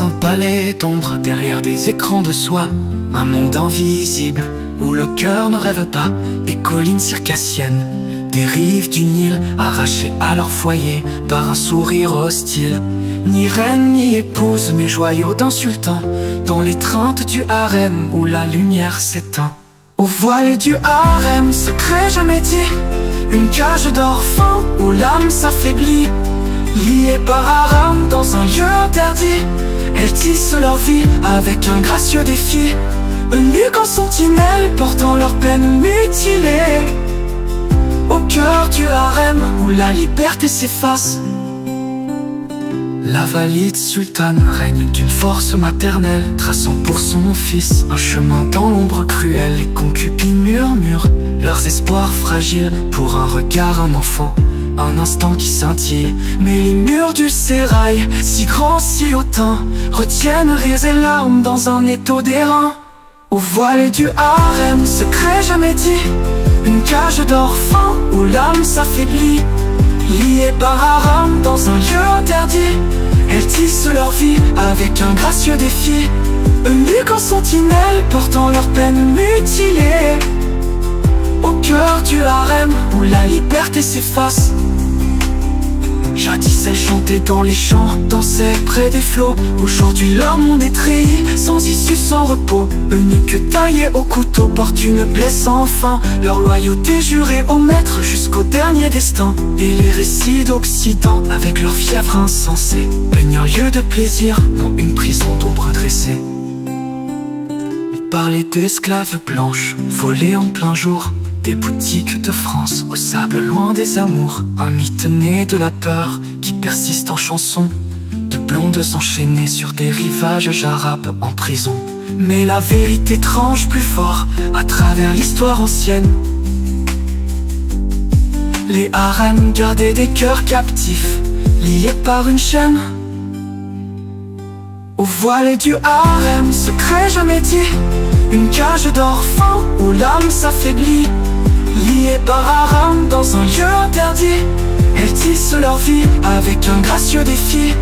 un palais d'ombre derrière des écrans de soie, un monde invisible où le cœur ne rêve pas. Des collines circassiennes, des rives du Nil arrachées à leur foyer par un sourire hostile. Ni reine ni épouse, mais joyaux d'un sultan, dans l'étreinte du harem où la lumière s'éteint. Au voile du harem, secret jamais dit, une cage d'orphelins où l'âme s'affaiblit. Liées par haram dans un lieu interdit, elles tissent leur vie avec un gracieux défi. Eunuques en sentinelle portant leur peine mutilée. Au cœur du harem où la liberté s'efface, la valide sultane règne d'une force maternelle, traçant pour son fils un chemin dans l'ombre cruelle. Les concubines murmurent leurs espoirs fragiles, pour un regard un enfant, un instant qui scintille. Mais les murs du sérail, si grands, si hautains, retiennent rires et larmes dans un étau d'airain. Au voile du harem, secret jamais dit, une cage d'orphelins où l'âme s'affaiblit. Liées par haram dans un lieu interdit, elles tissent leur vie avec un gracieux défi. Eunuques en sentinelle portant leur peine mutilée. Au cœur du harem où la liberté s'efface. Jadis elles chantaient dans les champs, dansaient près des flots. Aujourd'hui leur monde est treillis, sans issue, sans repos. Eunuques taillés au couteau portent une plaie sans fin, leur loyauté jurée au maître jusqu'au dernier destin. Et les récits d'Occident, avec leur fièvre insensée, peignent un lieu de plaisir, non une prison d'ombre dressée. Ils parlaient d'esclaves blanches, volées en plein jour, des boutiques de France au sable loin des amours. Un mythe né de la peur qui persiste en chanson, de blondes enchaînées sur des rivages arabes en prison. Mais la vérité tranche plus fort à travers l'histoire ancienne. Les harems gardaient des cœurs captifs, liés par une chaîne. Au voile du harem, secret jamais dit, une cage d'orphelins où l'âme s'affaiblit. Liées par haram dans un lieu interdit, elles tissent leur vie avec un gracieux défi.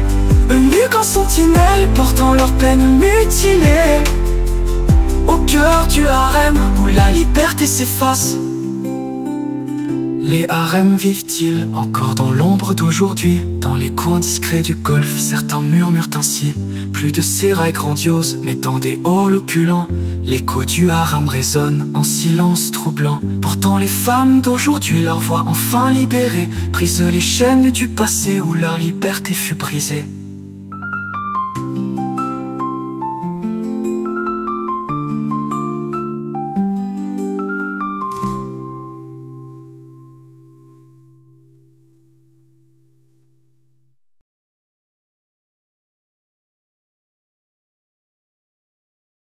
Eunuques en sentinelle portant leur peine mutilée. Au cœur du harem où la liberté s'efface. Les harems vivent-ils encore dans l'ombre d'aujourd'hui? Dans les coins discrets du golfe, certains murmurent ainsi. Plus de sérail grandiose, mais dans des halls opulents, l'écho du harem résonne en silence troublant. Pourtant les femmes d'aujourd'hui, leur voix enfin libérée, brisent les chaînes du passé où leur liberté fut brisée.